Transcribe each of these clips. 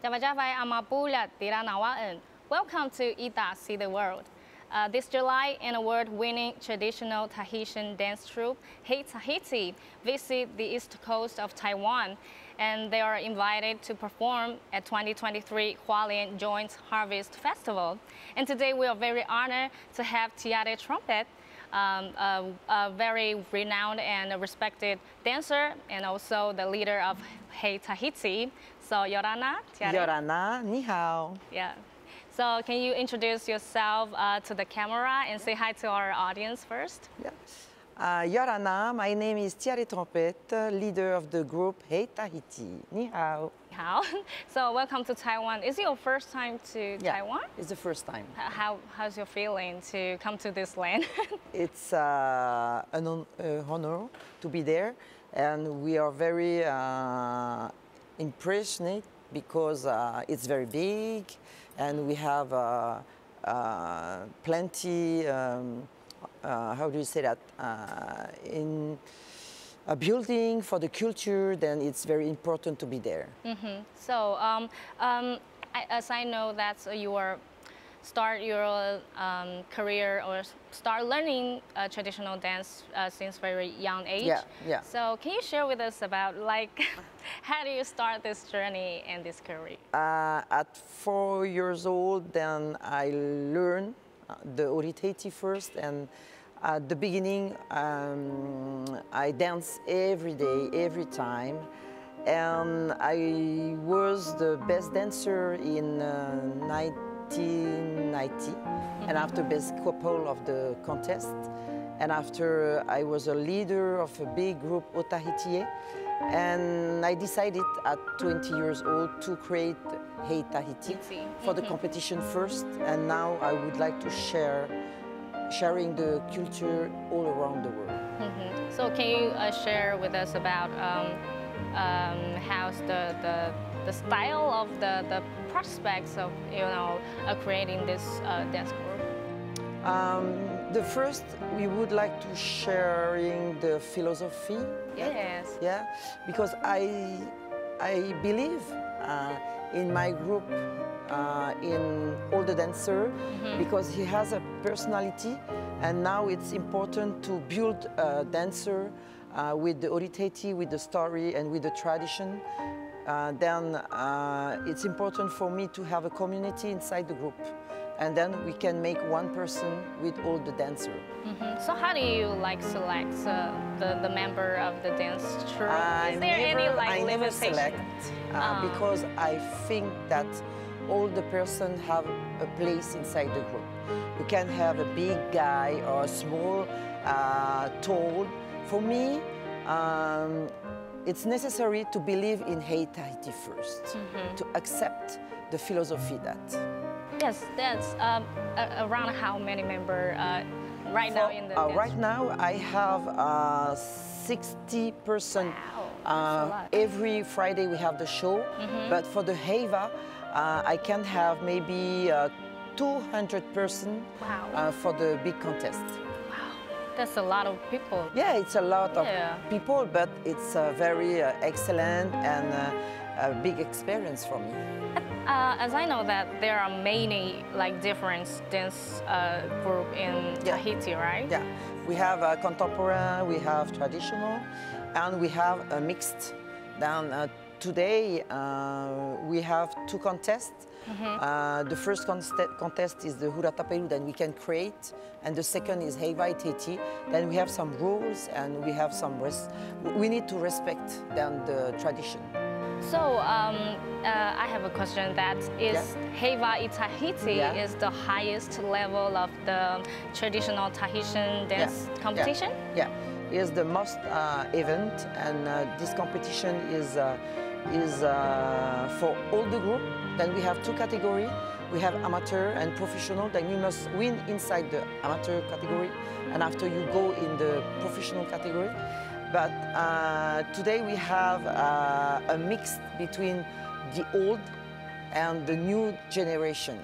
Tawajavai Amapula Tiranawaan. Welcome to Ita See the World. This July, an award-winning traditional Tahitian dance troupe, Hei Tahiti, visit the east coast of Taiwan, and they are invited to perform at 2023 Hualien Joint Harvest Festival. And today we are very honored to have Tiare Trompette, a very renowned and respected dancer, and also the leader of Hei Tahiti. So Yorana, Tiare. Yorana, ni hao. Yeah. So can you introduce yourself to the camera and say hi to our audience first? Yeah. Yorana, my name is Tiare Trompette, leader of the group Hei Tahiti. Ni hao. How? So welcome to Taiwan. Is it your first time to Taiwan? It's the first time. How's your feeling to come to this land? It's an honor to be there, and we are very impressed because it's very big, and we have plenty, how do you say that, in a building for the culture, then it's very important to be there. Mm-hmm. So, as I know that you are start your career or start learning traditional dance since very young age. Yeah, yeah. So can you share with us about like how do you start this journey and this career? At 4 years old, then I learned the Oritati first, and at the beginning I dance every day, every time. And I was the best dancer in 1990, and after best couple of the contest, and after I was a leader of a big group Tahiti, and I decided at 20 years old to create Hei Tahiti for the competition first, and now I would like to sharing the culture all around the world. So can you share with us about how's the style of the prospects of creating this dance group? The first, we would like to sharing the philosophy. Yes. Yeah, because I believe in my group, in all the dancer, because he has a personality, and now it's important to build a dancer with the Oritati, with the story, and with the tradition. Then it's important for me to have a community inside the group, and then we can make one person with all the dancers. So how do you select the member of the dance troupe? Is there any I never limitation? select because I think that all the person have a place inside the group. You can have a big guy or a small, tall. For me, it's necessary to believe in Hei Tahiti first, to accept the philosophy that. Yes, that's around how many members right now in the dance right now, I have 60%. Wow, every Friday we have the show, but for the Heiva, I can have maybe 200% for the big contest. That's a lot of people. Yeah, it's a lot of people, but it's a very excellent and a big experience for me. As I know that there are many different dance group in Tahiti, right? Yeah, we have contemporary, we have traditional, and we have a mixed. Then today we have 2 contests. The first contest is the Huratapelu, then we can create, and the second is Hei Vaiteti. Then we have some rules, and we have some we need to respect then the tradition. So I have a question that is Hei Vaiteti is the highest level of the traditional Tahitian dance competition? Yeah, it's the most event, and this competition is for all the group. Then we have 2 categories. We have amateur and professional. Then you must win inside the amateur category, and after you go in the professional category. But today we have a mix between the old and the new generation.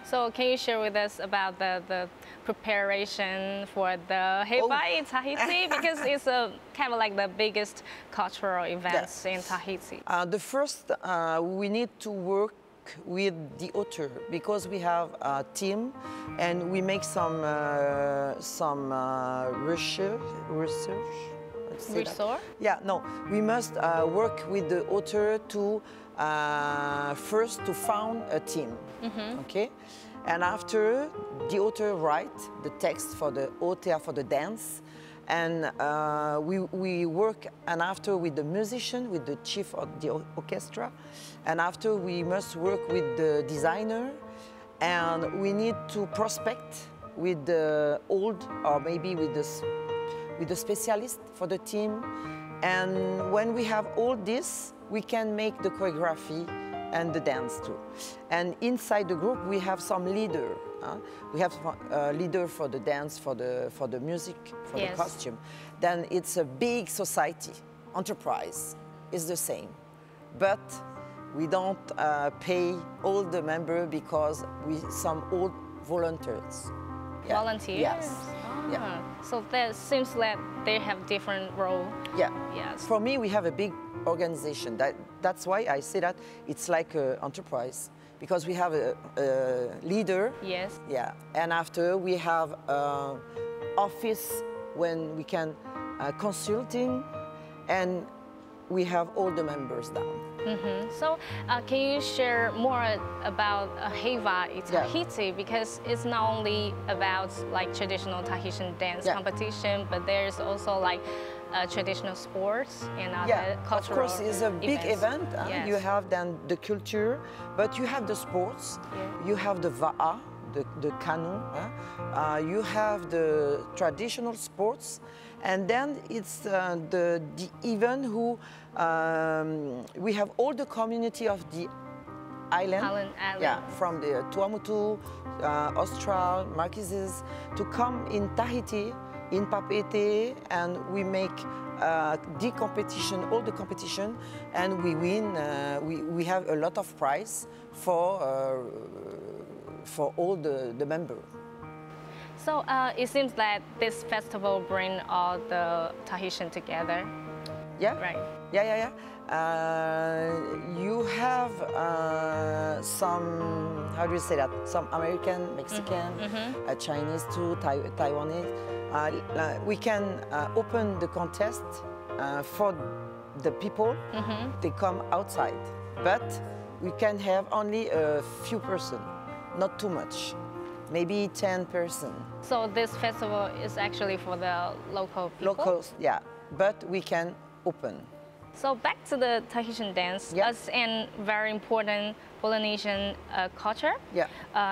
So can you share with us about the preparation for the Hei in Tahiti? Because it's kind of like the biggest cultural events in Tahiti. The first, we need to work with the author because we have a team and we make some research. Research? Yeah, no, we must work with the author to first to found a team, okay? And after, the author write the text for the OTA for the dance, and we work, and after with the musician, with the chief of the orchestra, and after we must work with the designer, and we need to prospect with the old, or maybe with the specialist for the team. And when we have all this, we can make the choreography and the dance too. And inside the group, we have some leader. We have a leader for the dance, for the music, for the costume. Then it's a big society, enterprise. It's the same. But we don't pay all the members because we some old volunteers. Yeah. Volunteers? Yes. Ah, yeah. So that seems like they have different role. Yeah. Yes. For me, we have a big organization. That's why I say that it's like an enterprise, because we have a leader. Yes. Yeah. And after we have office when we can consulting, and we have all the members down. So can you share more about Hei in Tahiti? Because it's not only about like traditional Tahitian dance competition, but there's also like traditional sports and other cultural of course, it's a big event. Yes. You have then the culture, but you have the sports. Yeah. You have the va'a, the canoe. You have the traditional sports, and then it's the event who we have all the community of the island. Yeah, from the Tuamotu, Austral, Marquises, to come in Tahiti, in Faafaite, and we make the competition, all the competition, and we win. We have a lot of prize for all the members. So it seems that this festival brings all the Tahitian together. Yeah. Right. Yeah. You have some, how do you say that? Some American, Mexican, Chinese too, Taiwanese. We can open the contest for the people. They come outside, but we can have only a few persons, not too much. Maybe 10 persons. So this festival is actually for the local people? Locals, yeah, but we can open. So back to the Tahitian dance, as a very important Polynesian culture. Yeah.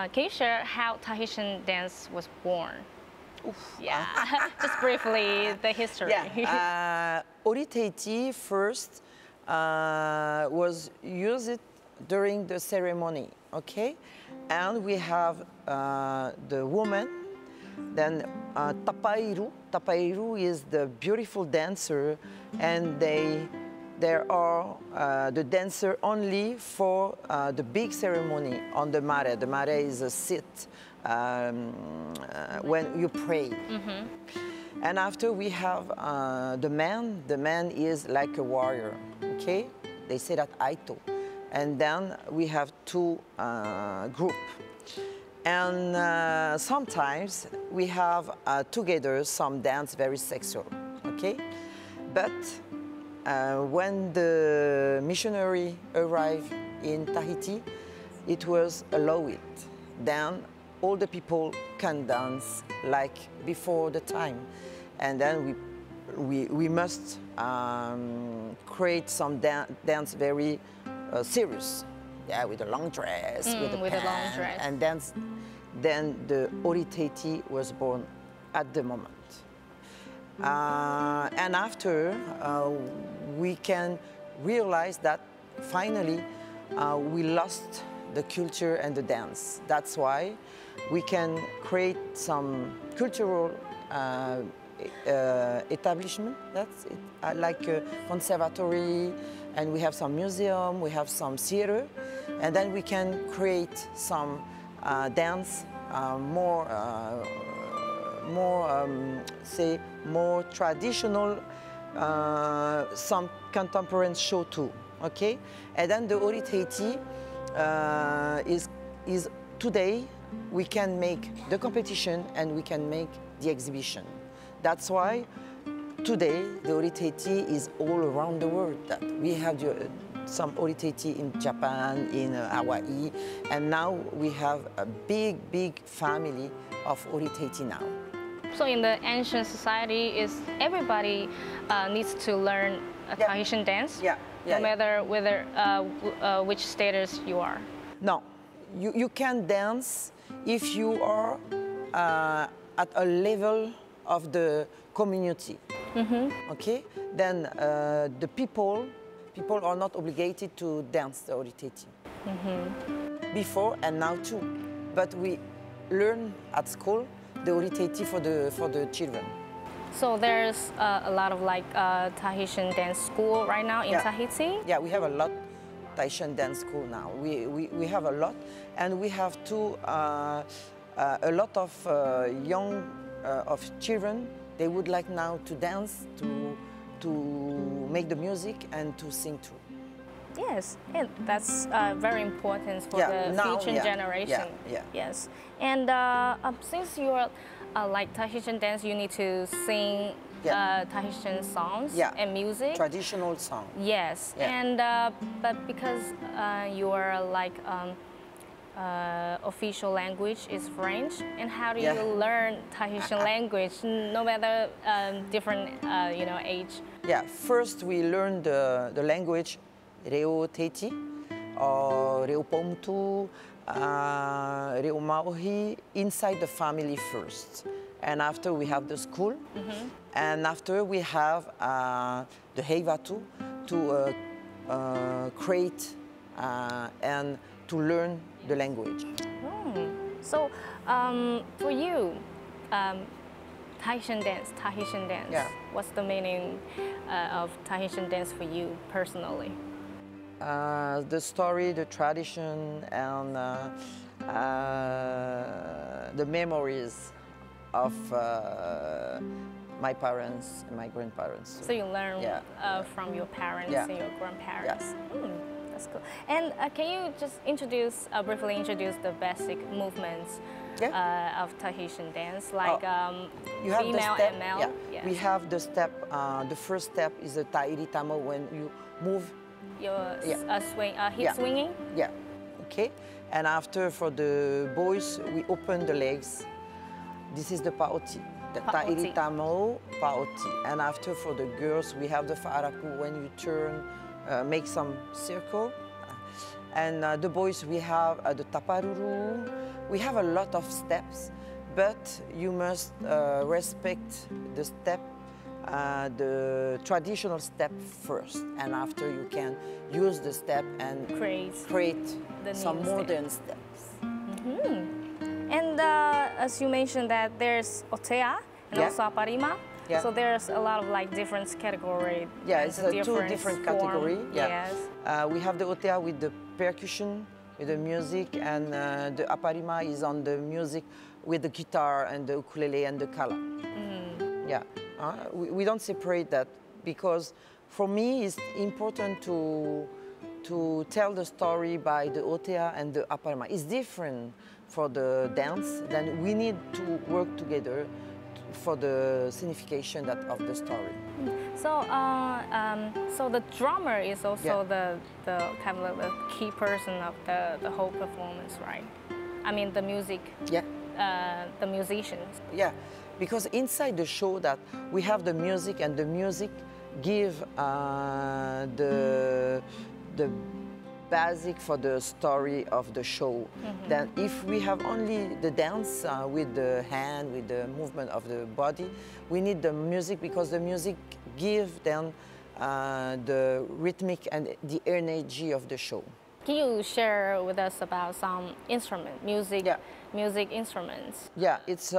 Can you share how Tahitian dance was born? Yeah, just briefly, the history. Yeah, Oritaiti first was used during the ceremony, okay? And we have the woman, then Tapairu. Tapairu is the beautiful dancer, and there are the dancer only for the big ceremony on the mare. The mare is a sit when you pray. And after we have the man. The man is like a warrior, okay? They say that Aito. And then we have two groups. And sometimes we have together some dance very sexual, okay? But when the missionary arrived in Tahiti, it was allowed. Then all the people can dance like before the time. And then we must create some dance very serious. Yeah, with a long dress, with a long dress. And then the Oritaiti was born at the moment. And after, we can realize that finally we lost the culture and the dance. That's why we can create some cultural establishment. That's it, like a conservatory, and we have some museum, we have some theater, and then we can create some dance, say more traditional, some contemporary show too. Okay, and then the Tahiti is today we can make the competition and we can make the exhibition. That's why today the Tahiti is all around the world. That we have some Tahiti in Japan, in Hawaii, and now we have a big family of Tahiti now. So in the ancient society, is everybody needs to learn a Tahitian dance? No matter whether which status you are. No, you can dance if you are at a level of the community. Okay, then the people are not obligated to dance the Tahiti. Before and now too, but we learn at school the Tahiti for the children. So there's a lot of like Tahitian dance school right now in Tahiti? Yeah, we have a lot Tahitian dance school now. We have a lot, and we have too a lot of young of children. They would like now to dance, to make the music and to sing too. Yes, and that's very important for the future generation. Yes, and since you're like Tahitian dance, you need to sing Tahitian songs and music. Traditional song. Yes, and but because your like official language is French, and how do you learn Tahitian language, no matter different age? Yeah, first we learn the language Reo Tahiti, Reo Pomtu, Reo Maohi inside the family first. And after we have the school, and after we have the Heivatu to create and to learn the language. So for you, Tahitian dance, what's the meaning of Tahitian dance for you personally? The story, the tradition, and the memories of my parents and my grandparents. So you learn from your parents and your grandparents. That's cool. And can you just briefly introduce the basic movements of Tahitian dance, like you have female the step, and male? We have the step, the first step is the Tahiti Tamo, when you move your hip swinging? Yeah, okay. And after, for the boys, we open the legs. This is the Paoti, the Tahiti Tamo, Paoti. And after, for the girls, we have the Fa'araku, when you turn, make some circle. And the boys, we have the Taparuru. We have a lot of steps, but you must respect the step, the traditional step first, and after you can use the step and create some modern steps. And as you mentioned that there's Otea and also Aparima, so there's a lot of like different categories. Yeah, it's two different categories. Yes. We have the Otea with the percussion, with the music, and the Aparima is on the music with the guitar and the ukulele and the kala. Yeah, we don't separate that, because for me it's important to tell the story by the Otea and the Aparima. It's different for the dance, then we need to work together for the signification of the story. So, so the drummer is also the kind of the key person of the whole performance, right? I mean the music. The musicians. Yeah, because inside the show that we have the music, and the music give the basic for the story of the show. Then if we have only the dance with the hand, with the movement of the body, we need the music, because the music give them the rhythmic and the energy of the show. Can you share with us about some music instruments? Yeah, it's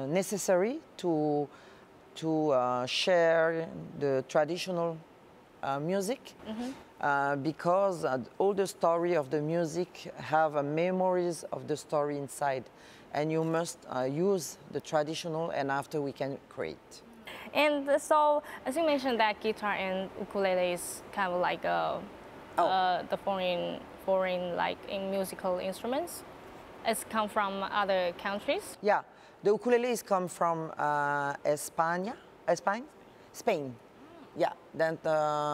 necessary to share the traditional music. because all the story of the music have memories of the story inside, and you must use the traditional, and after we can create. And so, as you mentioned, that guitar and ukulele is kind of like the foreign like in musical instruments. It's come from other countries. Yeah, the ukulele is come from Spain. Yeah, then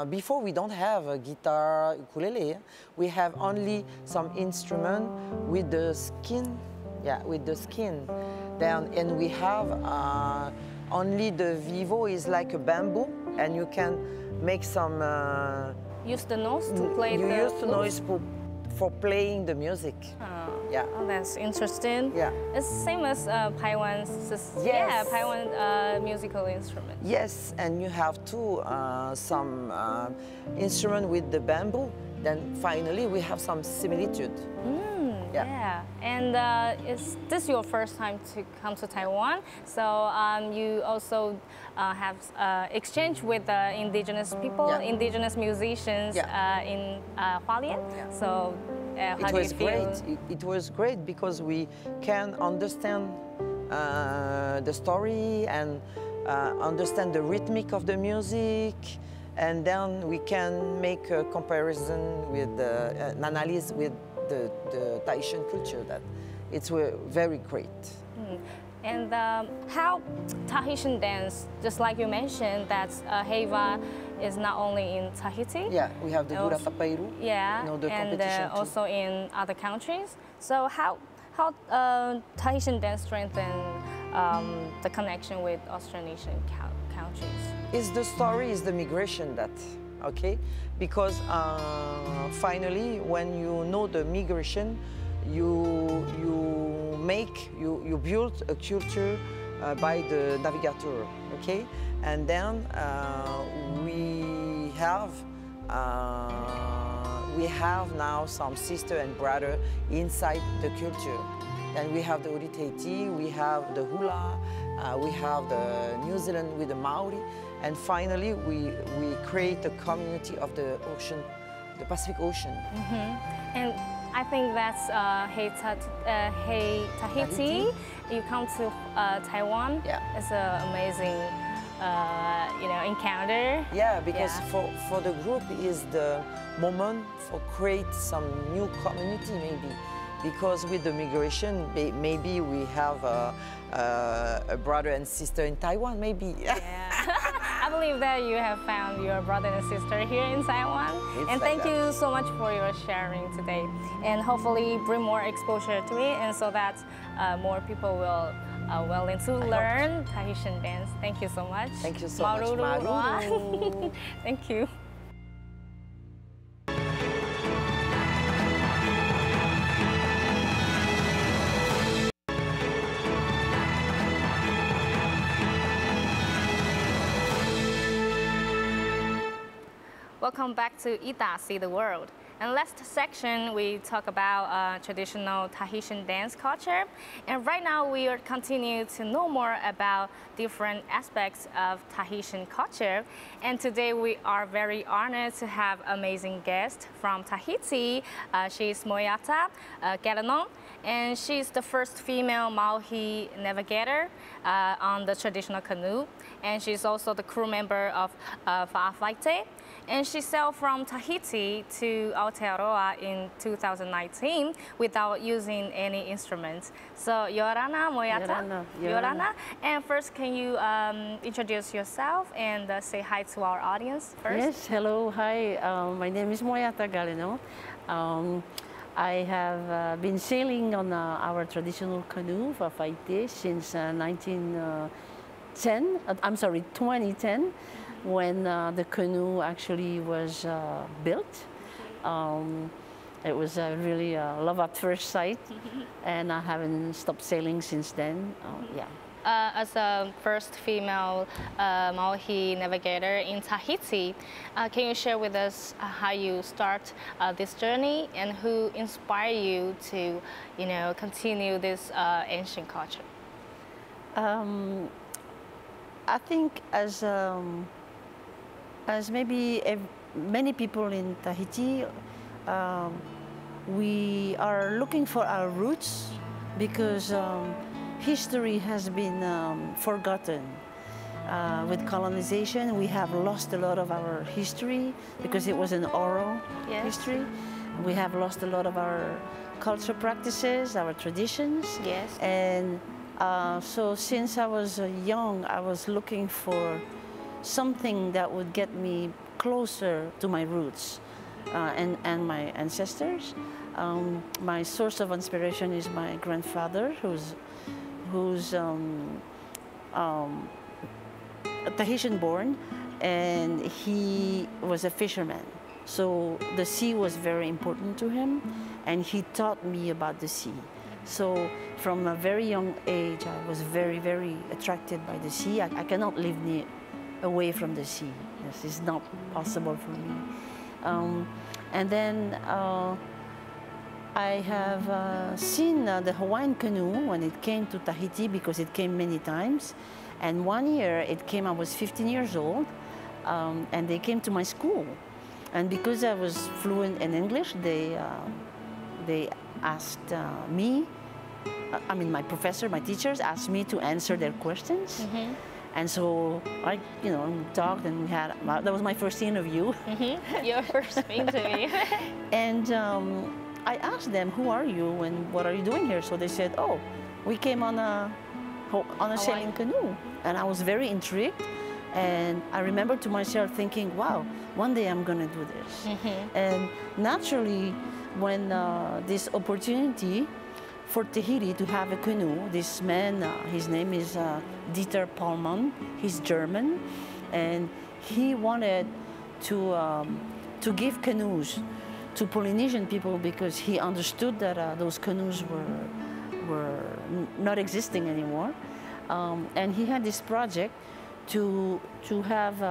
before we don't have a guitar, ukulele. We have only some instrument with the skin. Yeah, with the skin. Then and we have only the vivo is like a bamboo, and you can make some. Use the nose to play. You use the flute? noise for playing the music. Yeah. Oh, that's interesting. Yeah. It's same as Paiwan's. Yes. Yeah, Paiwan musical instrument. Yes, and you have too some instrument with the bamboo. Then finally we have some similitude. Yeah. And is this your first time to come to Taiwan? So you also have exchange with indigenous people, indigenous musicians in Hualien. So how do you feel? It was great because we can understand the story and understand the rhythmic of the music, and then we can make a comparison with an analysis with the Tahitian culture. That it's very great. And how Tahitian dance, just like you mentioned, that Heiva is not only in Tahiti. Yeah, we have the Gura Tapairu. Yeah, you know, the and competition too. also in other countries. So how Tahitian dance strengthen the connection with Austronesian countries? Is the story is the migration that, okay? Because finally, when you know the migration, you build a culture by the navigator, okay? And then we have now some sister and brother inside the culture. And we have the Uriteiti, we have the hula, we have the New Zealand with the Maori, and finally we create a community of the ocean, the Pacific Ocean. And I think that's Hei Tahiti. You come to Taiwan. Yeah. It's an amazing, encounter. Yeah, because for the group is the moment for create some new community maybe. Because with the migration, maybe we have a brother and sister in Taiwan, maybe. Yeah. I believe that you have found your brother and sister here in Taiwan. And thank you so much for your sharing today. And hopefully bring more exposure to it, and so that more people will willing to learn Tahitian dance. Thank you so much. Thank you so much, Maru. Thank you. Welcome back to Ita See the World. In last section, we talk about traditional Tahitian dance culture. And right now, we are continue to know more about different aspects of Tahitian culture. And today, we are very honored to have amazing guest from Tahiti. She's Moeata Galenon, and she's the first female Maori navigator on the traditional canoe. And she's also the crew member of Faafaite. And she sailed from Tahiti to Aotearoa in 2019 without using any instruments. So, Yorana, Moeata. Yorana. And first, can you introduce yourself and say hi to our audience first? Yes, hello, hi. My name is Moeata Galenon. I have been sailing on our traditional canoe, Faafaite, since 2010. When the canoe actually was built. It was really love at first sight, and I haven't stopped sailing since then. As a first female Maori navigator in Tahiti, can you share with us how you start this journey and who inspired you to, continue this ancient culture? I think as maybe many people in Tahiti, we are looking for our roots because history has been forgotten. With colonization, we have lost a lot of our history because it was an oral history. We have lost a lot of our cultural practices, our traditions. Yes. And so since I was young, I was looking for something that would get me closer to my roots and my ancestors. My source of inspiration is my grandfather, who's Tahitian born, and he was a fisherman. So the sea was very important to him, and he taught me about the sea. So from a very young age, I was very, very attracted by the sea. I cannot live away from the sea. This is not possible for me. And then I have seen the Hawaiian canoe when it came to Tahiti, because it came many times. And one year it came, I was 15 years old, and they came to my school. And because I was fluent in English, they asked me, I mean my professor, my teachers asked me to answer their questions. Mm-hmm. And so I, talked, and we had, that was my first interview. Mm-hmm. Your first interview. And I asked them, who are you and what are you doing here? So they said, oh, we came on a sailing canoe. And I was very intrigued. And I remember to myself thinking, wow, one day I'm gonna do this. Mm-hmm. And naturally, when this opportunity for Tahiti to have a canoe, this man, his name is Dieter Paulmann, he's German, and he wanted to give canoes to Polynesian people because he understood that those canoes were not existing anymore. And he had this project to have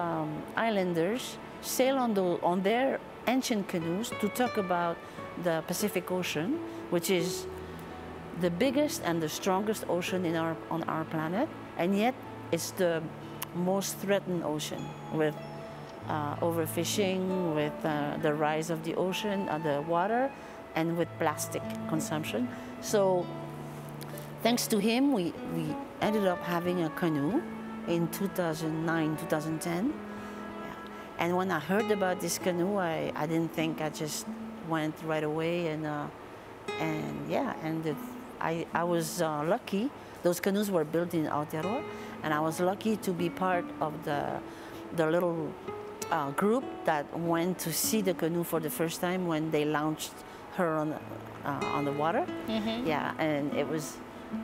islanders sail on their ancient canoes to talk about the Pacific Ocean, which is the biggest and the strongest ocean on our planet, and yet it's the most threatened ocean with overfishing, with the rise of the ocean, the water, and with plastic consumption. So thanks to him, we ended up having a canoe in 2009, 2010. And when I heard about this canoe, I didn't think, I just went right away, and I was lucky. Those canoes were built in Aotearoa, and I was lucky to be part of the little group that went to see the canoe for the first time when they launched her on the water. Mm-hmm. Yeah, and it was,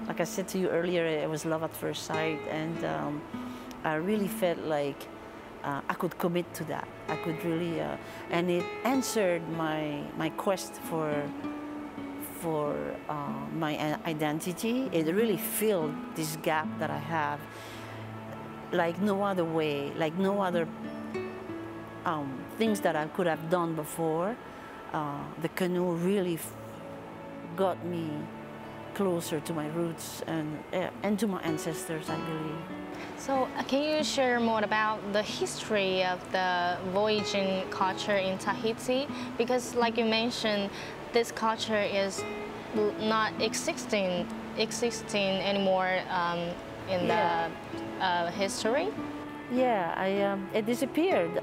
like I said to you earlier, it was love at first sight, and I really felt like I could commit to that. I could really, and it answered my quest for my identity. It really filled this gap that I have, like no other way, like no other things that I could have done before. The canoe really got me closer to my roots and to my ancestors, I believe. So can you share more about the history of the voyaging culture in Tahiti? Because like you mentioned, this culture is not existing anymore in the history. Yeah, it disappeared.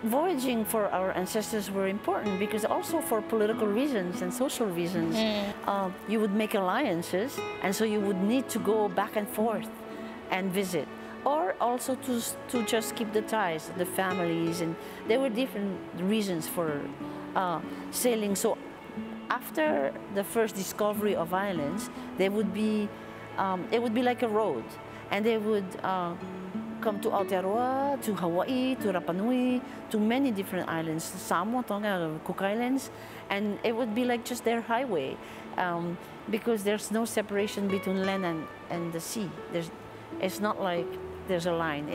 Voyaging for our ancestors were important because also for political reasons and social reasons. You would make alliances, and so you would need to go back and forth and visit, or also to just keep the ties, the families, and there were different reasons for sailing. So after the first discovery of islands, it would be like a road, and they would come to Aotearoa, to Hawaii, to Rapa Nui, to many different islands, Samoa, Tonga, Cook Islands, and it would be like just their highway, because there's no separation between land and the sea. It's not like there's a line.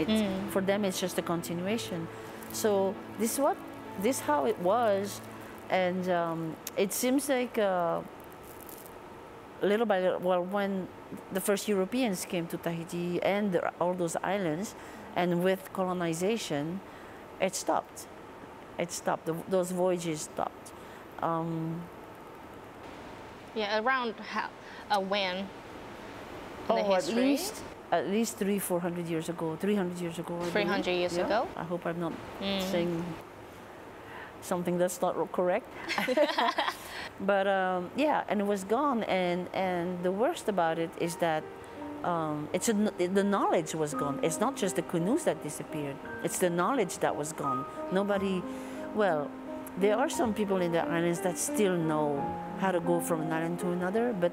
For them, it's just a continuation. So this how it was, and it seems like little by little, well, when the first Europeans came to Tahiti and all those islands, And with colonization, it stopped. It stopped. Those voyages stopped. Yeah, around when in the history? At least 400 years ago, 300 years ago. 300 years ago? I hope I'm not saying something that's not correct. But yeah, and it was gone. And the worst about it is that the knowledge was gone. It's not just the canoes that disappeared. It's the knowledge that was gone. Nobody, well, there are some people in the islands that still know how to go from an island to another, but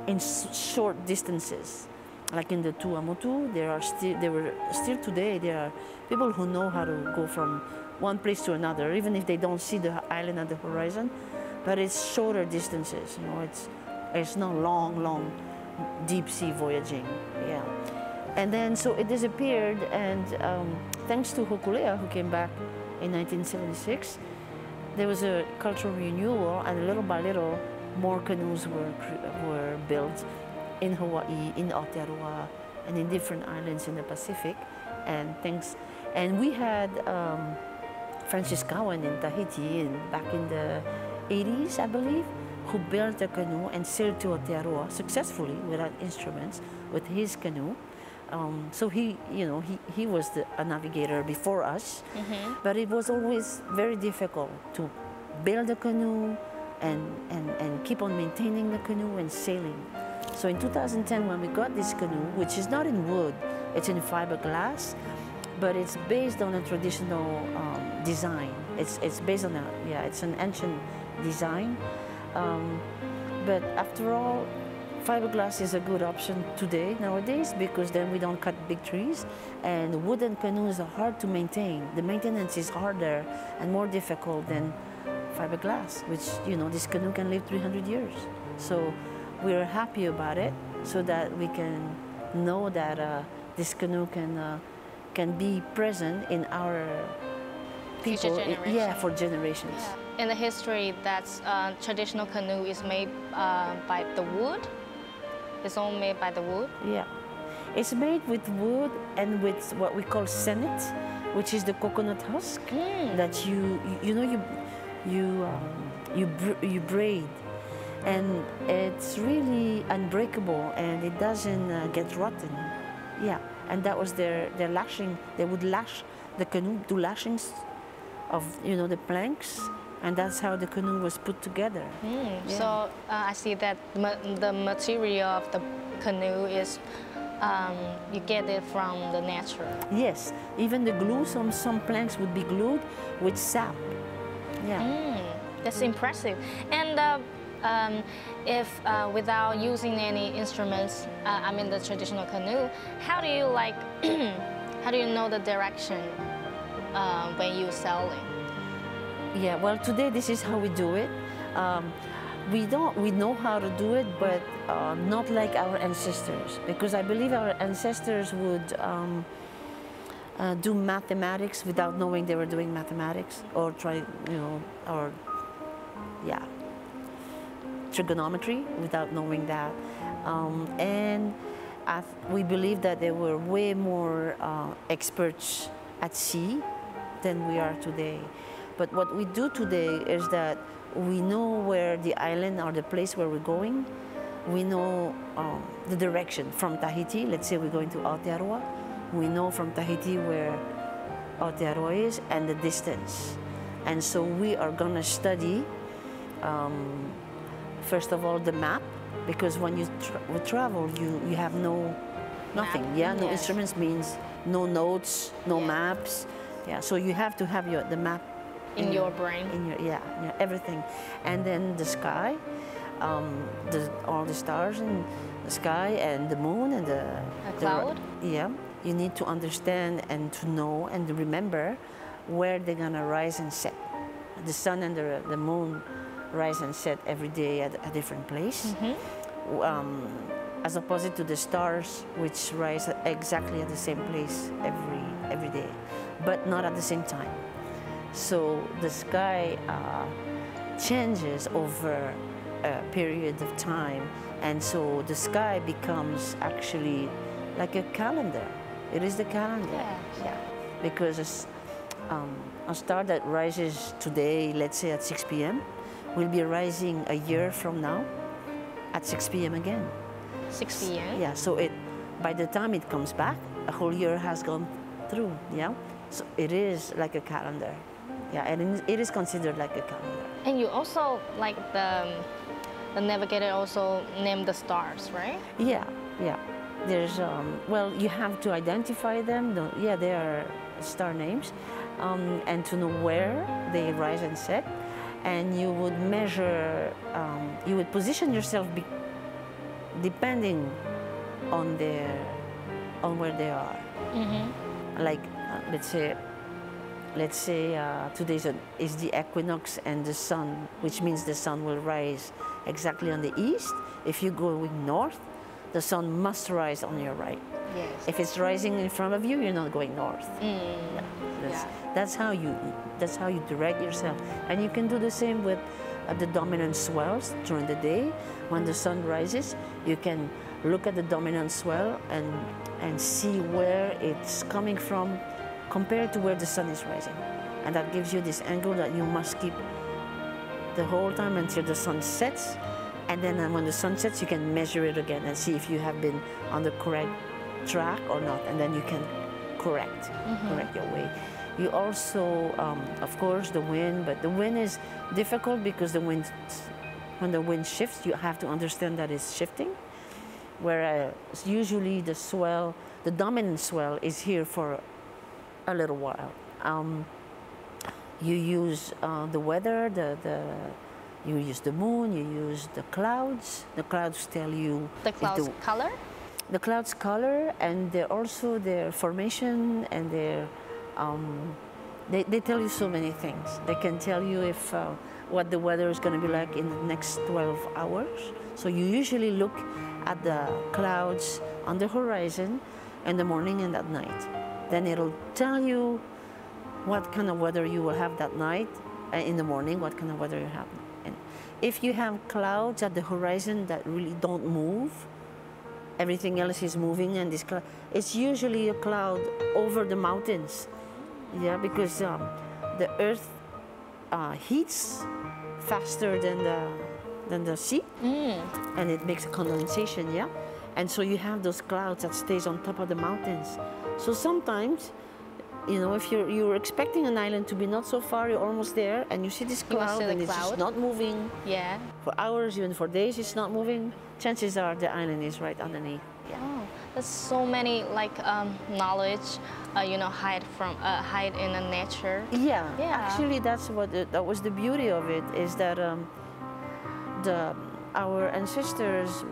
in short distances. Like in the Tuamotu, there are still today, there are people who know how to go from one place to another, even if they don't see the island at the horizon, but it's shorter distances, you know, it's not long, deep sea voyaging, yeah. And then, so it disappeared, and thanks to Hokulea, who came back in 1976, there was a cultural renewal, and little by little, more canoes were built in Hawaii, in Aotearoa, and in different islands in the Pacific, and we had Francis Cowan in Tahiti back in the 80s, I believe, who built a canoe and sailed to Aotearoa successfully without instruments with his canoe. So he was a navigator before us, but it was always very difficult to build a canoe and keep on maintaining the canoe and sailing. So in 2010, when we got this canoe, which is not in wood, it's in fiberglass, but it's based on a traditional design. It's based on it's an ancient design. But after all, fiberglass is a good option today, nowadays, because then we don't cut big trees, and wooden canoes are hard to maintain. The maintenance is harder and more difficult than fiberglass, which, you know, this canoe can live 300 years. So we're happy about it, so that we can know that this canoe can be present in our people, for generations. Yeah. In the history, that's traditional canoe is made by the wood. It's all made by the wood. Yeah, it's made with wood and with what we call senet, which is the coconut husk that you braid. And it's really unbreakable, and it doesn't get rotten. Yeah, and that was their lashing. They would lash the canoe, do lashings of, you know, the planks, and that's how the canoe was put together. Yeah. So I see that the material of the canoe is, you get it from the natural. Yes, even the glue, some planks would be glued with sap. Yeah. That's impressive. And if without using any instruments, I mean the traditional canoe, how do you how do you know the direction when you're sailing? Yeah, well, today this is how we do it. We know how to do it, but not like our ancestors, because I believe our ancestors would do mathematics without knowing they were doing mathematics, or trigonometry without knowing that. And we believe that they were way more experts at sea than we are today. But what we do today is that we know where the island or the place where we're going. We know the direction from Tahiti. Let's say we're going to Aotearoa. We know from Tahiti where Aotearoa is and the distance. And so we are gonna study, first of all, the map, because when you travel, you have nothing. No instruments means no notes, no maps. Yeah, so you have to have the map in your brain. Everything. And then the sky, all the stars in the sky, and the moon, and the cloud. You need to understand and to know and to remember where they're gonna rise and set. The sun and the moon rise and set every day at a different place, as opposed to the stars, which rise exactly at the same place every day, but not at the same time. So the sky changes over a period of time, and so the sky becomes actually like a calendar. It is the calendar. Yeah. Because a star that rises today, let's say at 6 p.m., will be rising a year from now at 6 p.m. again. 6 p.m.? Yeah, so by the time it comes back, a whole year has gone through, yeah? So it is like a calendar. Yeah, and it is considered like a calendar. And you also, like the navigator also named the stars, right? Yeah. There's, well, you have to identify them. They are star names. And to know where they rise and set. And you would measure, you would position yourself depending on where they are. Mm-hmm. Like, let's say today is the equinox and the sun, which means the sun will rise exactly on the east. If you're going north, the sun must rise on your right. Yes. If it's rising in front of you, you're not going north. That's how you direct yourself. And you can do the same with the dominant swells during the day. When the sun rises, you can look at the dominant swell and see where it's coming from compared to where the sun is rising. And that gives you this angle that you must keep the whole time until the sun sets. And then when the sun sets, you can measure it again and see if you have been on the correct track or not. And then you can correct your way. You also, of course, the wind, but the wind is difficult because when the wind shifts, you have to understand that it's shifting. Whereas usually the dominant swell is here for a little while. You use the weather, you use the moon, you use the clouds. The clouds tell you the clouds' color. The clouds' color, and also their formation and their. They tell you so many things. They can tell you if what the weather is going to be like in the next 12 hours. So you usually look at the clouds on the horizon in the morning and at night. Then it'll tell you what kind of weather you will have that night, in the morning, what kind of weather you have. And if you have clouds at the horizon that really don't move, everything else is moving, and this cloud, it's usually a cloud over the mountains. Yeah, because the earth heats faster than the sea, and it makes a condensation, yeah? And so you have those clouds that stays on top of the mountains. So sometimes, you know, if you're expecting an island to be not so far, you're almost there, and you see this cloud, and it's just not moving. Yeah. For hours, even for days, it's not moving. Chances are the island is right underneath. Yeah. Oh, there's so many knowledge, hide in the nature. Yeah. Actually, that's that was the beauty of it, is that our ancestors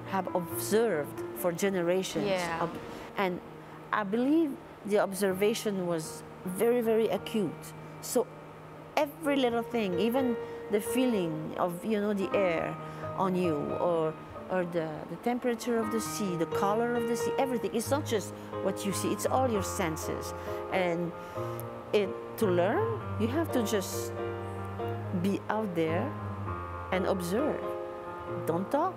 have observed for generations. Yeah. And I believe the observation was very, very acute. So every little thing, even the feeling of, the air on you, or the temperature of the sea, the color of the sea, everything. It's not just what you see, it's all your senses. And to learn, you have to just be out there and observe. Don't talk.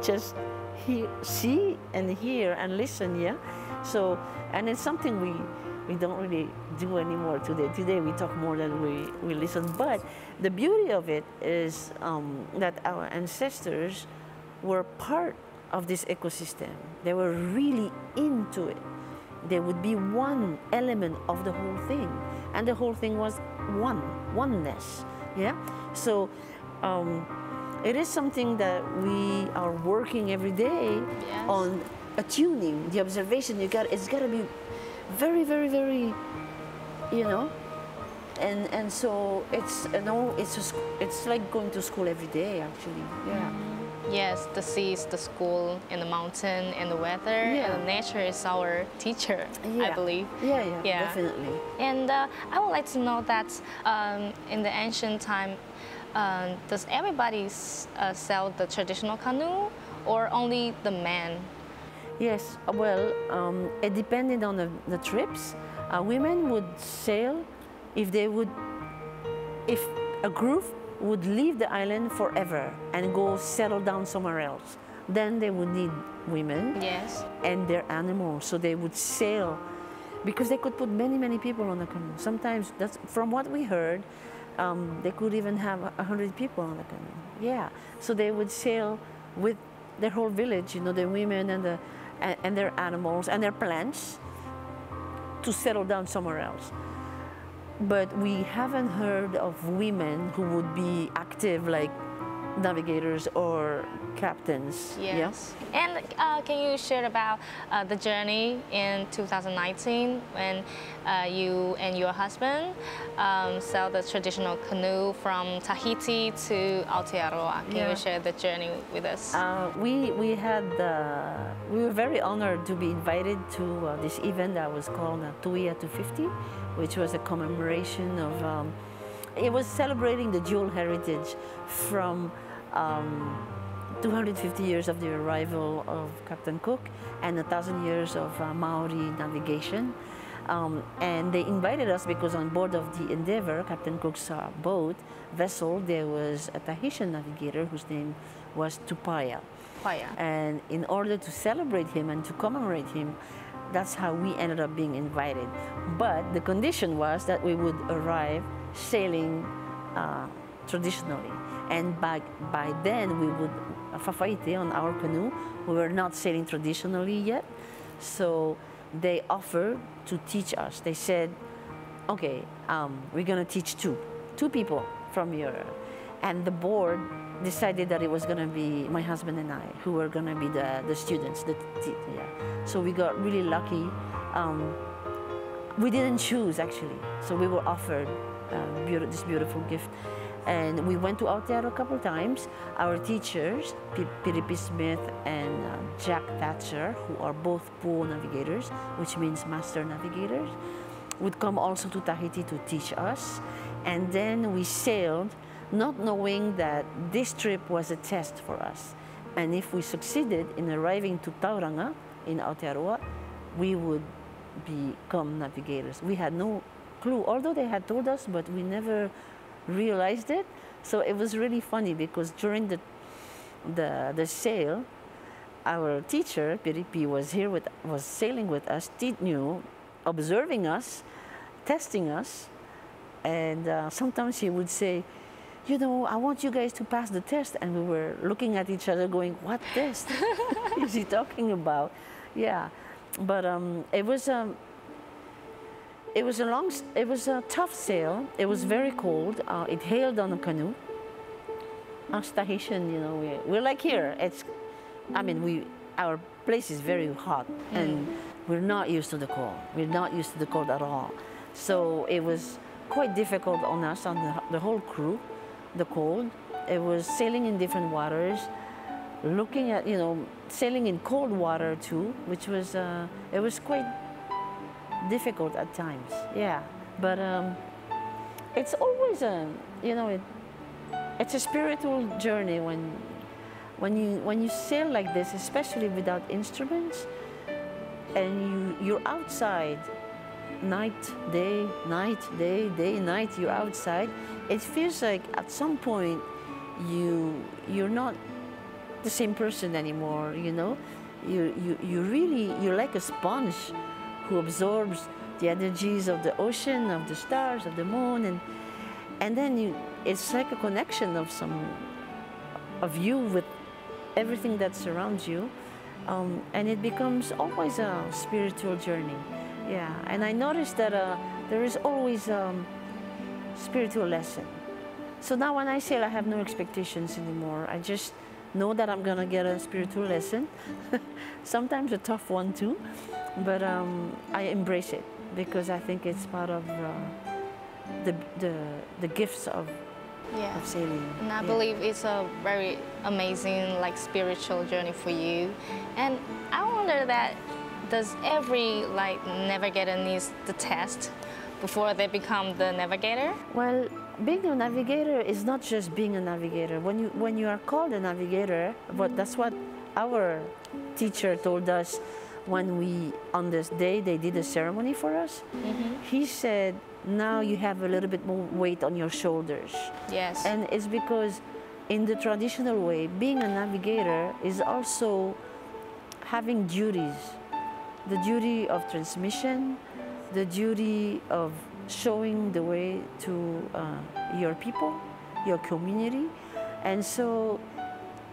Just see and hear and listen, yeah? So, and it's something we don't really do anymore today. Today we talk more than we listen. But the beauty of it is that our ancestors were part of this ecosystem. They were really into it. They would be one element of the whole thing. And the whole thing was oneness, yeah? So it is something that we are working every day on attuning the observation. It's got to be very, very, very, and so it's like going to school every day, actually. Yeah. Yes, the seas, the school, and the mountain, and the weather, and the nature is our teacher, I believe. Yeah, definitely. And I would like to know that in the ancient time, does everybody sail the traditional canoe, or only the men? Yes, well, it depended on the trips. Women would sail if a group would leave the island forever and go settle down somewhere else. then they would need women Yes. and their animals. So they would sail, because they could put many, many people on the canoe. Sometimes, that's from what we heard, they could even have 100 people on the canoe. Yeah, so they would sail with their whole village, you know, the women and their animals and their plants, to settle down somewhere else. But we haven't heard of women who would be active, like navigators or captains. Yes. And can you share about the journey in 2019 when you and your husband sailed the traditional canoe from Tahiti to Aotearoa? Can you share the journey with us? We were very honored to be invited to this event that was called Ita 250, which was a commemoration of, it was celebrating the dual heritage from 250 years of the arrival of Captain Cook and 1,000 years of Maori navigation. And they invited us because on board of the Endeavour, Captain Cook's boat, vessel, there was a Tahitian navigator whose name was Tupaya. And in order to celebrate him and to commemorate him, that's how we ended up being invited. But the condition was that we would arrive sailing traditionally. And by then we would, Faafaite on our canoe, we were not sailing traditionally yet. So they offered to teach us. They said, okay, we're gonna teach two people from your, and the board decided that it was gonna be my husband and I who were gonna be the students. So we got really lucky. We didn't choose actually, so we were offered this beautiful gift. And we went to Aotearoa a couple times. Our teachers, Piripi Smith and Jack Thatcher, who are both Puo navigators, which means master navigators, would come also to Tahiti to teach us. And then we sailed, not knowing that this trip was a test for us. And if we succeeded in arriving to Tauranga in Aotearoa, we would become navigators. We had no clue, although they had told us, but we never realized it. So it was really funny because during the sail, our teacher Piripi was sailing with us, observing us, testing us, and sometimes he would say, you know, I want you guys to pass the test, and we were looking at each other going, what test is he talking about? Yeah, but it was a tough sail. It was very cold. It hailed on a canoe. Us Tahitian, you know, we're like here. Our place is very hot, and we're not used to the cold. We're not used to the cold at all. So it was quite difficult on us, on the whole crew, the cold. It was sailing in different waters, looking at, you know, sailing in cold water too, which was, it was quite difficult at times, yeah. But it's always you know, it's a spiritual journey when you sail like this, especially without instruments, and you're outside, night, day, day, night. You're outside. It feels like at some point you're not the same person anymore. You know, you're like a sponge who absorbs the energies of the ocean, of the stars, of the moon, and then it's like a connection of you with everything that surrounds you, and it becomes always a spiritual journey. Yeah, and I noticed that there is always spiritual lesson. So now when I sail, I have no expectations anymore. I just know that I'm gonna get a spiritual lesson, sometimes a tough one too, but I embrace it because I think it's part of the gifts of sailing. And I believe it's a very amazing, like, spiritual journey for you. And I wonder that, does every navigator needs the test before they become the navigator? Well, being a navigator is not just being a navigator. When you are called a navigator, but that's what our teacher told us when on this day they did a ceremony for us. He said, now you have a little bit more weight on your shoulders. Yes. And it's because in the traditional way, being a navigator is also having duties. The duty of transmission, the duty of showing the way to your people, your community. And so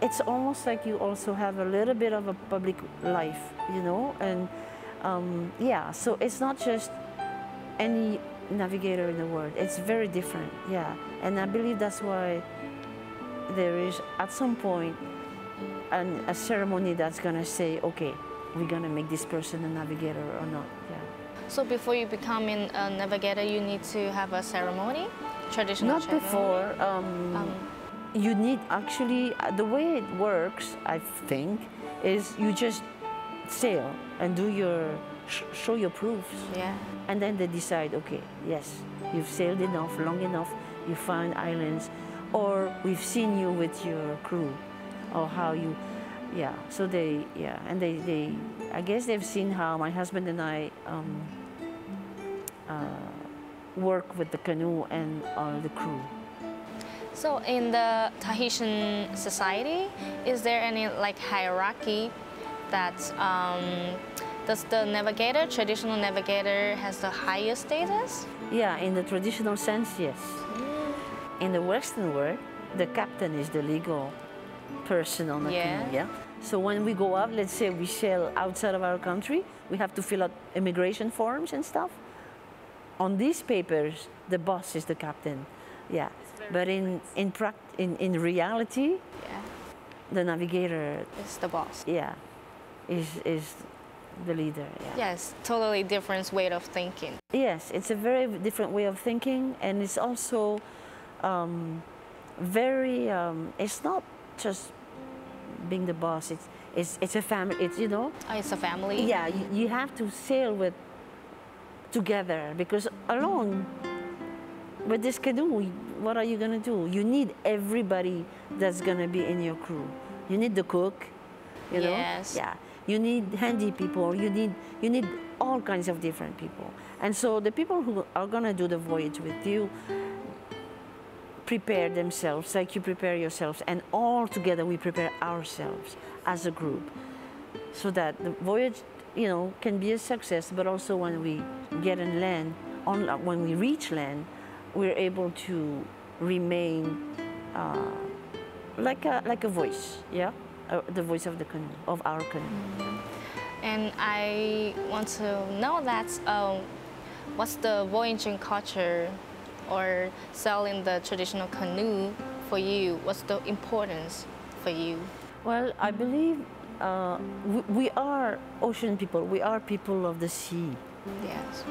it's almost like you also have a little bit of a public life, you know? And yeah, so it's not just any navigator in the world. It's very different, yeah. And I believe that's why there is, at some point, a ceremony that's gonna say, okay, we're gonna make this person a navigator or not, yeah. So before you become a navigator, you need to have a ceremony, traditional Not ceremony? before. You need actually, the way it works, I think, is you just sail and do your, show your proofs. Yeah. And then they decide, okay, yes, you've sailed enough, long enough, you found islands, or we've seen you with your crew, or how you, yeah. So they, yeah, and they I guess they've seen how my husband and I work with the canoe and the crew. So in the Tahitian society, is there any like hierarchy that does the navigator, traditional navigator, has the highest status? Yeah, in the traditional sense, yes. In the Western world, the captain is the legal person on the canoe, yeah? So when we go out, let's say we sail outside of our country, we have to fill out immigration forms and stuff. On these papers, the boss is the captain, yeah. But in reality, the navigator is the boss. Yeah, is the leader. Yeah. Yes, totally different way of thinking. Yes, it's a very different way of thinking, and it's also very. It's not just being the boss. It's a family. It's, you know. Oh, it's a family. Yeah, you have to sail with together, because alone with this canoe, what are you gonna do? You need everybody that's gonna be in your crew. You need the cook, you know. Yes. Yeah. You need handy people. You need all kinds of different people. And so the people who are gonna do the voyage with you prepare themselves like you prepare yourselves, and all together we prepare ourselves as a group, so that the voyage, you know, can be a success. But also when we get on land, when we reach land, we're able to remain like a voice, yeah, the voice of the canoe, of our canoe. And I want to know that what's the voyaging culture or sailing the traditional canoe for you? What's the importance for you? Well, I believe we are ocean people. We are people of the sea. Yes.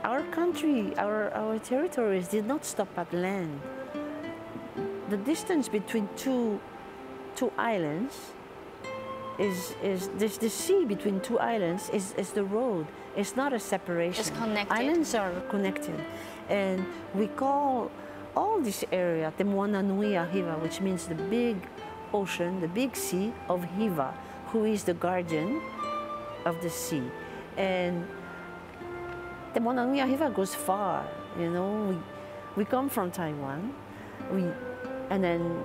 Our country, our territories did not stop at land. The distance between two islands is the sea between two islands is the road. It's not a separation. It's connected. Islands are connected, and we call all this area Te Moana Nui a Hiva, which means the big ocean, the big sea of Hiva, who is the guardian of the sea. And Te Moana Nui a Hiva goes far, you know. We come from Taiwan, and then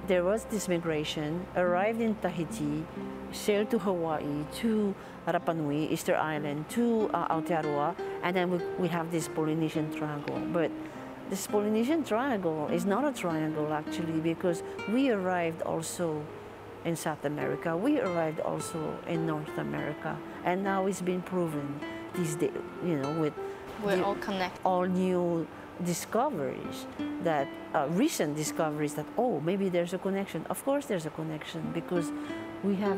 there was this migration, arrived in Tahiti, sailed to Hawaii, to Rapa Nui, Easter Island, to Aotearoa, and then we have this Polynesian triangle. But this Polynesian triangle is not a triangle actually, because we arrived also in South America, we arrived also in North America, and now it's been proven these days, you know, with we're all connected. All new discoveries, that recent discoveries, that oh, maybe there's a connection. Of course there's a connection, because we have,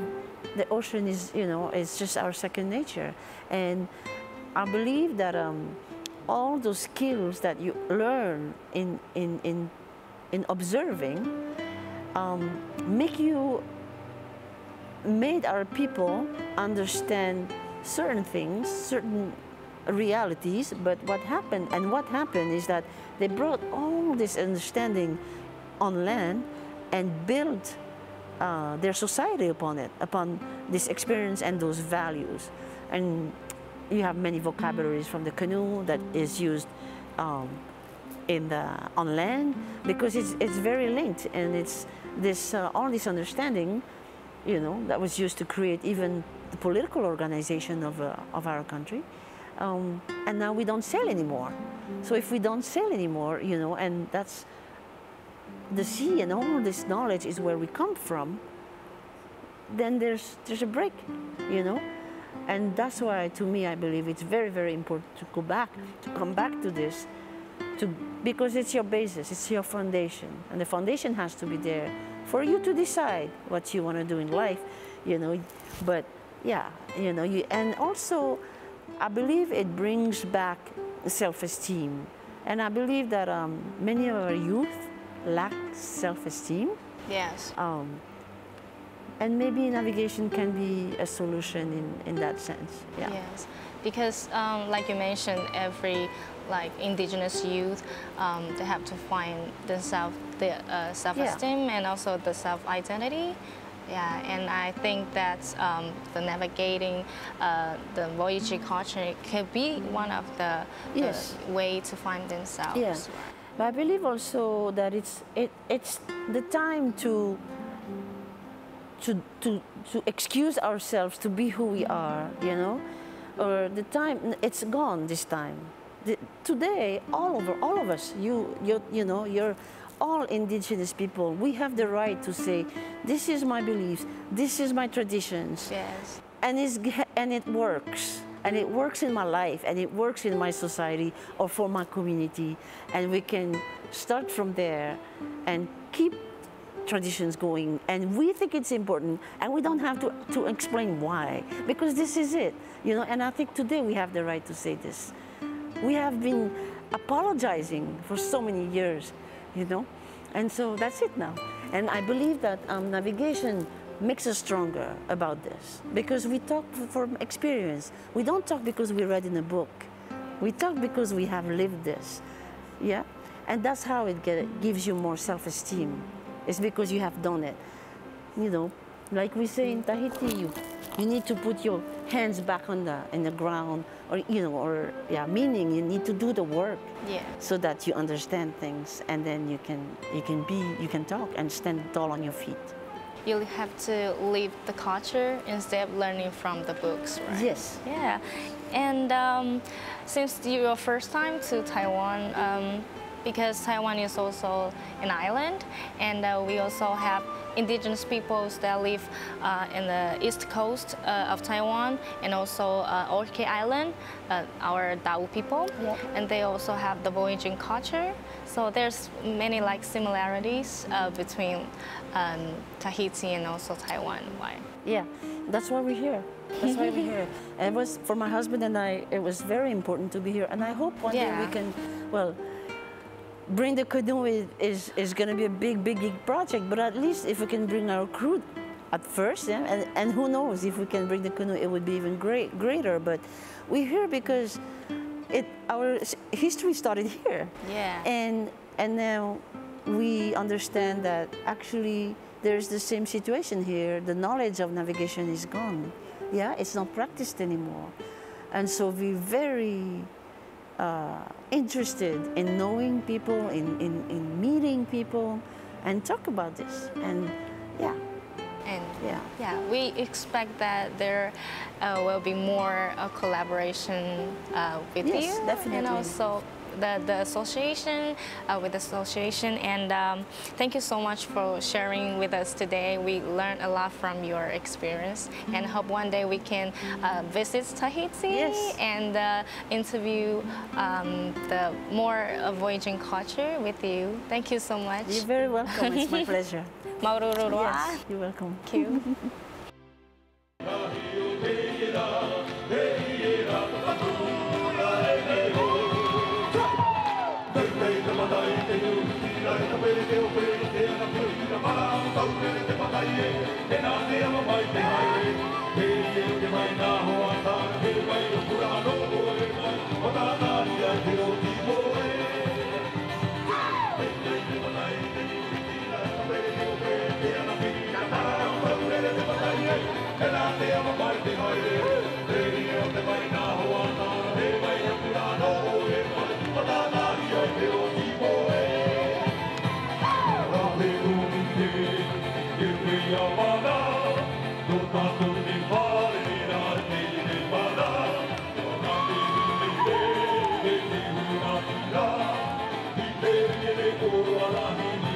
the ocean is, you know, it's just our second nature. And I believe that all those skills that you learn in observing made our people understand certain things, certain realities. But what happened is that they brought all this understanding on land and built their society upon this experience and those values. And you have many vocabularies from the canoe that is used on land, because it's very linked, and it's this all this understanding, that was used to create even the political organization of our country, and now we don't sail anymore. So if we don't sail anymore, and that's the sea and all this knowledge is where we come from, then there's a break, and that's why, to me, I believe it's very, very important to come back to this, because it's your basis, it's your foundation, and the foundation has to be there for you to decide what you want to do in life, But yeah, and also, I believe it brings back self-esteem, and I believe that many of our youth lack self-esteem. Yes. And maybe navigation can be a solution in that sense. Yeah. Yes, because like you mentioned, every indigenous youth, they have to find themselves, the self-esteem, and also the self-identity. Yeah, and I think that the navigating, the voyaging culture could be one of the way to find themselves. Yeah. But I believe also that it's the time to excuse ourselves to be who we are, or the time, it's gone this time. Today, all of us, you're all indigenous people, we have the right to say, this is my beliefs, this is my traditions. Yes. And it works. And it works in my life, and it works in my society or for my community. And we can start from there and keep traditions going. And we think it's important, and we don't have to explain why, because this is it, And I think today we have the right to say this. We have been apologizing for so many years, And so that's it now. And I believe that navigation makes us stronger about this, because we talk from experience. We don't talk because we read in a book. We talk because we have lived this, yeah? And that's how it gives you more self-esteem. It's because you have done it. Like we say in Tahiti, you need to put your hands back in the ground, meaning you need to do the work, so that you understand things, and then you can talk and stand tall on your feet. You have to live the culture instead of learning from the books, right? Yes. Yeah, and since your first time to Taiwan, because Taiwan is also an island, and we also have indigenous peoples that live in the east coast of Taiwan, and also Orkney Island, our Dao people, and they also have the voyaging culture. So there's many similarities between Tahiti and also Taiwan. Why? Yeah, that's why we're here. That's why we're here. And it was, for my husband and I, it was very important to be here. And I hope one day we can, bring the canoe is going to be a big project, but at least if we can bring our crew at first, and who knows, if we can bring the canoe, it would be even greater. But we're here because our history started here. Yeah. And now we understand that actually there's the same situation here. The knowledge of navigation is gone. Yeah, it's not practiced anymore. And so we're very interested in knowing people, in meeting people, and talk about this. And we expect that there will be more collaboration with you. Yes, definitely. And also the association, with the association. And thank you so much for sharing with us today. We learned a lot from your experience, and hope one day we can visit Tahiti and interview the more voyaging culture with you. Thank you so much. You're very welcome. It's my pleasure. Maurururua. Yes, you're welcome. Thank you. Hey, Ura